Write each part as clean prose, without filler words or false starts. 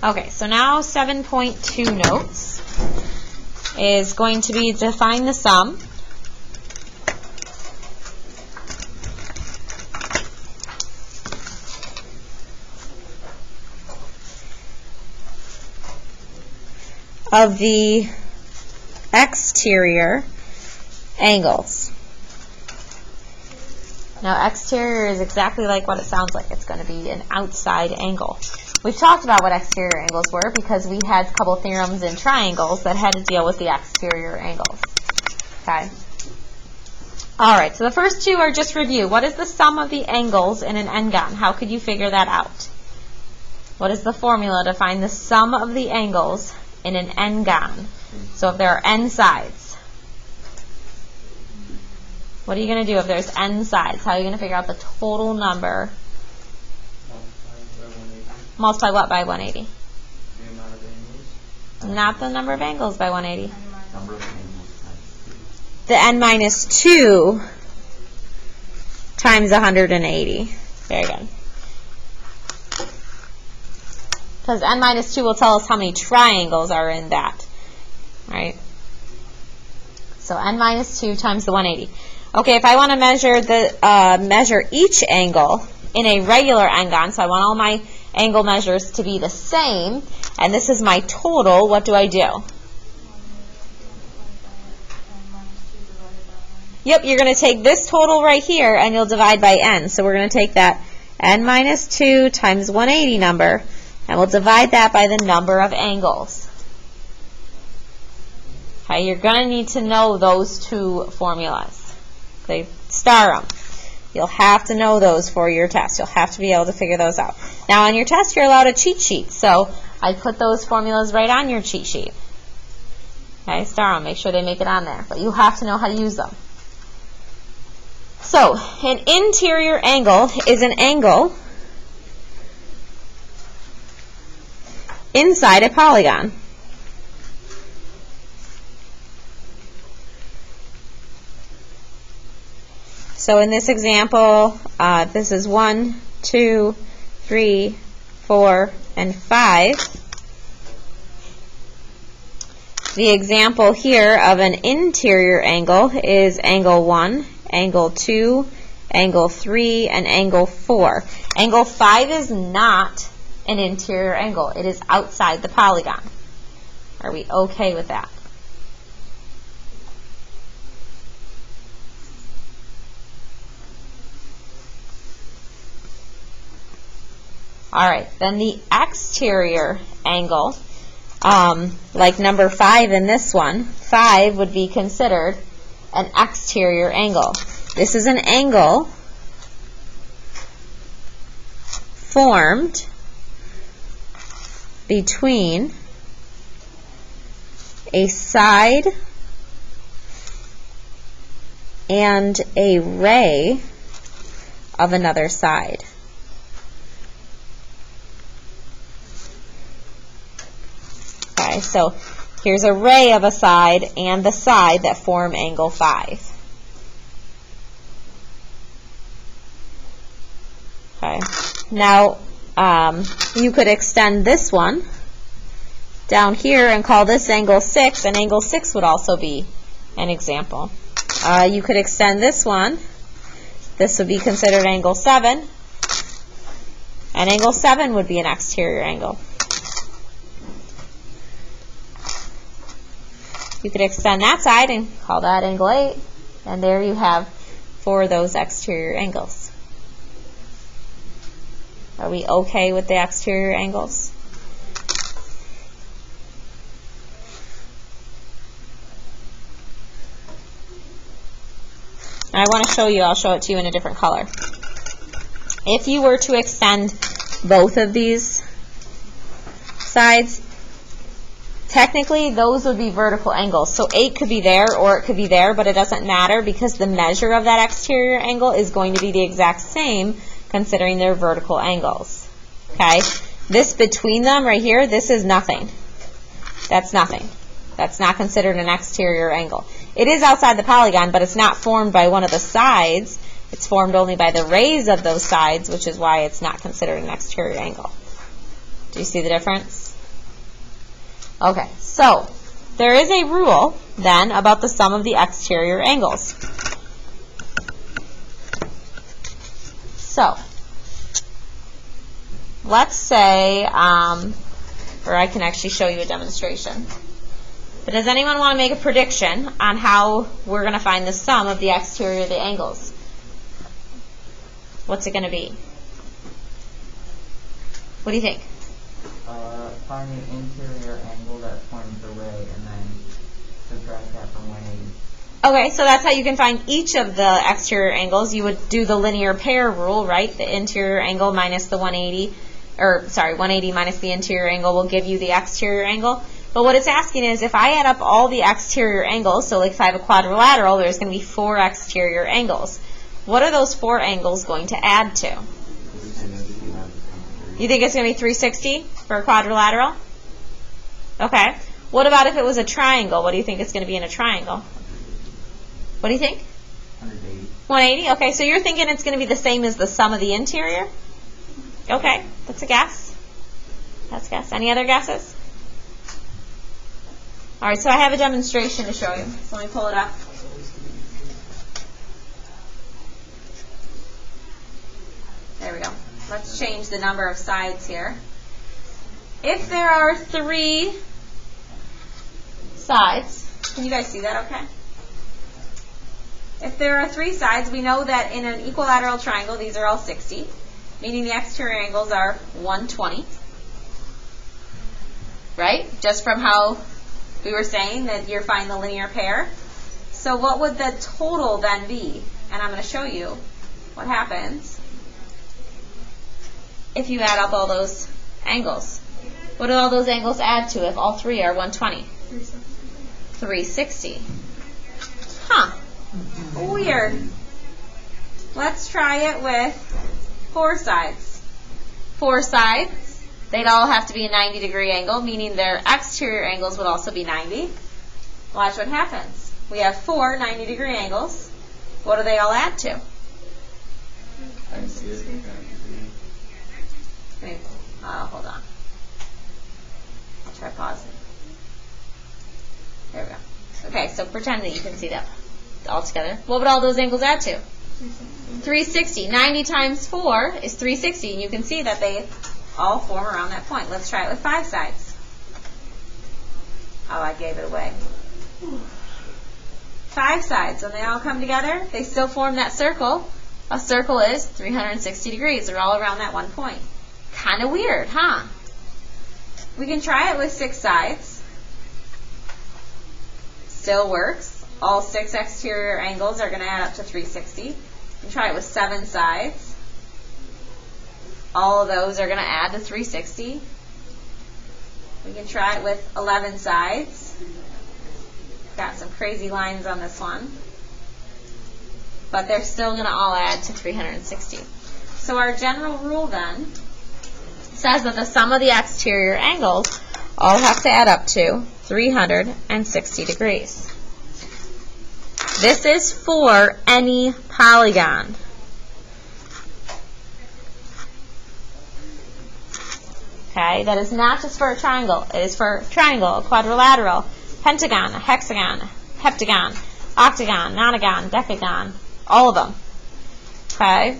Okay, so now 7.2 notes is going to be define the sum of the exterior angles. Now, exterior is exactly like what it sounds like. It's going to be an outside angle. We've talked about what exterior angles were because we had a couple theorems in triangles that had to deal with the exterior angles. Okay. All right, so the first two are just review. What is the sum of the angles in an n-gon? How could you figure that out? What is the formula to find the sum of the angles in an n-gon? So if there are n sides, what are you going to do if there's n sides? How are you going to figure out the total number? Multiply what by 180? The amount of angles. Not the number of angles by 180. Number of angles times 2. The n minus 2 times 180. Very good. Because n minus 2 will tell us how many triangles are in that. Right? So n minus 2 times the 180. Okay, if I want to measure each angle in a regular n-gon, so I want all my angle measures to be the same, and this is my total, what do I do? Yep, you're going to take this total right here, and you'll divide by n. So we're going to take that n minus 2 times 180 number, and we'll divide that by the number of angles. Okay, you're going to need to know those two formulas. Okay, star them. You'll have to know those for your test. You'll have to be able to figure those out. Now, on your test, you're allowed a cheat sheet. So I put those formulas right on your cheat sheet. Okay, star them. Make sure they make it on there. But you have to know how to use them. So, an interior angle is an angle inside a polygon. So in this example, this is 1, 2, 3, 4, and 5. The example here of an interior angle is angle 1, angle 2, angle 3, and angle 4. Angle 5 is not an interior angle. It is outside the polygon. Are we okay with that? All right, then the exterior angle, like number 5 in this one, 5 would be considered an exterior angle. This is an angle formed between a side and a ray of another side. Okay, so here's a ray of a side and the side that form angle 5. Okay, now you could extend this one down here and call this angle 6, and angle 6 would also be an example. You could extend this one. This would be considered angle 7, and angle 7 would be an exterior angle. You could extend that side and call that angle 8, and there you have 4 of those exterior angles. Are we okay with the exterior angles? I want to show you, I'll show it to you in a different color. If you were to extend both of these sides, technically those would be vertical angles. So 8 could be there or it could be there, but it doesn't matter because the measure of that exterior angle is going to be the exact same considering they're vertical angles. Okay? This between them right here, this is nothing. That's nothing. That's not considered an exterior angle. It is outside the polygon, but it's not formed by one of the sides. It's formed only by the rays of those sides, which is why it's not considered an exterior angle. Do you see the difference? Okay, so there is a rule then about the sum of the exterior angles. So, let's say, or I can actually show you a demonstration. But does anyone want to make a prediction on how we're going to find the sum of the exterior of the angles? What's it going to be? What do you think? Find the interior angle that points away and then subtract that from 180. Okay, so that's how you can find each of the exterior angles. You would do the linear pair rule, right? The interior angle minus the 180, or sorry, 180 minus the interior angle will give you the exterior angle. But what it's asking is if I add up all the exterior angles, so like if I have a quadrilateral, there's going to be 4 exterior angles. What are those 4 angles going to add to? You think it's going to be 360 for a quadrilateral? Okay. What about if it was a triangle? What do you think it's going to be in a triangle? What do you think? 180. 180? Okay, so you're thinking it's going to be the same as the sum of the interior? Okay, that's a guess. That's a guess. Any other guesses? All right, so I have a demonstration to show you. So let me pull it up. There we go. Let's change the number of sides here. If there are 3 sides, can you guys see that okay? If there are 3 sides, we know that in an equilateral triangle, these are all 60, meaning the exterior angles are 120. Right? Just from how we were saying that you're finding the linear pair. So what would the total then be? And I'm going to show you what happens if you add up all those angles. What do all those angles add to if all 3 are 120? 360. Huh. Weird. Let's try it with 4 sides. 4 sides, they'd all have to be a 90-degree angle, meaning their exterior angles would also be 90. Watch what happens. We have 4 90-degree angles. What do they all add to? Hold on. I'll try pausing. There we go. Okay, so pretend that you can see that all together. What would all those angles add to? 360. 90 times 4 is 360, and you can see that they all form around that point. Let's try it with 5 sides. Oh, I gave it away. 5 sides, when they all come together, they still form that circle. A circle is 360 degrees. They're all around that one point. Kind of weird, huh? We can try it with 6 sides. Still works. All 6 exterior angles are going to add up to 360. We can try it with 7 sides. All of those are going to add to 360. We can try it with 11 sides. Got some crazy lines on this one. But they're still going to all add to 360. So our general rule then says that the sum of the exterior angles all have to add up to 360 degrees. This is for any polygon. Okay, that is not just for a triangle. It is for triangle, a quadrilateral, pentagon, a hexagon, heptagon, octagon, nonagon, decagon, all of them. Okay?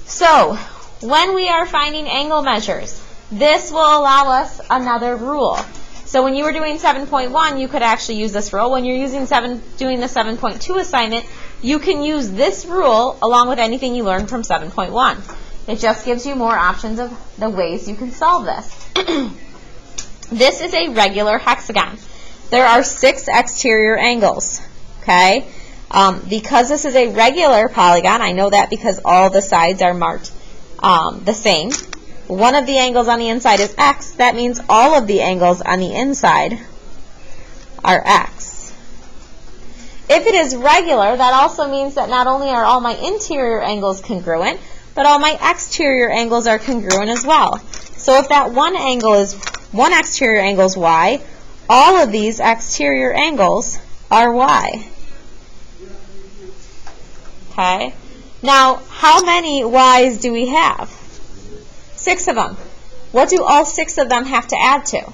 So, when we are finding angle measures, this will allow us another rule. So when you were doing 7.1, you could actually use this rule. When you're doing the 7.2 assignment, you can use this rule along with anything you learned from 7.1. It just gives you more options of the ways you can solve this. This is a regular hexagon. There are 6 exterior angles. Okay? Because this is a regular polygon, I know that because all the sides are marked the same. One of the angles on the inside is x. That means all of the angles on the inside are x. If it is regular, that also means that not only are all my interior angles congruent, but all my exterior angles are congruent as well. So if that one exterior angle is y, all of these exterior angles are y. Okay? Now, how many y's do we have? 6 of them. what do all 6 of them have to add to?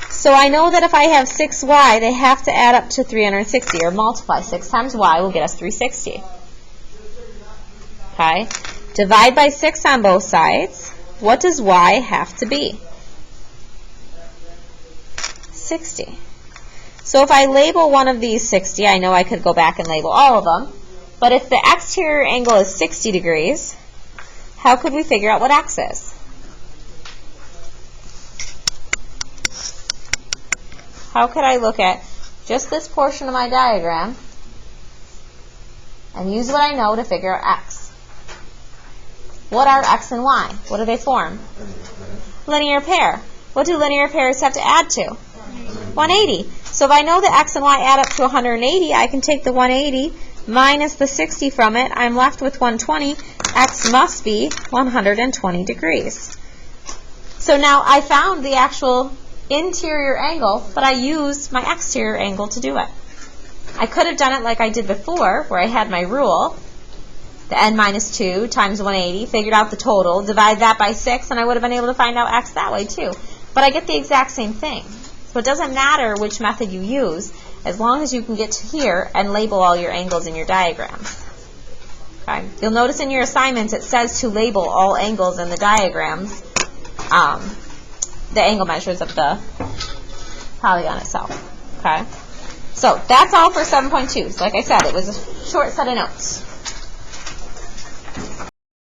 So I know that if I have 6y, they have to add up to 360, or multiply. 6 times y will get us 360. Okay? Divide by 6 on both sides. What does y have to be? 60. So if I label one of these 60, I know I could go back and label all of them. But if the exterior angle is 60 degrees, how could we figure out what x is? How could I look at just this portion of my diagram and use what I know to figure out x? What are x and y? What do they form? Linear pair. What do linear pairs have to add to? 180. So if I know that x and y add up to 180, I can take the 180 minus the 60 from it. I'm left with 120. X must be 120 degrees. So now I found the actual interior angle, but I used my exterior angle to do it. I could have done it like I did before, where I had my rule, the n minus 2 times 180, figured out the total, divide that by 6, and I would have been able to find out x that way too. But I get the exact same thing. So it doesn't matter which method you use, as long as you can get to here and label all your angles in your diagrams. Okay. You'll notice in your assignments it says to label all angles in the diagrams, the angle measures of the polygon itself. Okay. So that's all for 7.2. So like I said, it was a short set of notes.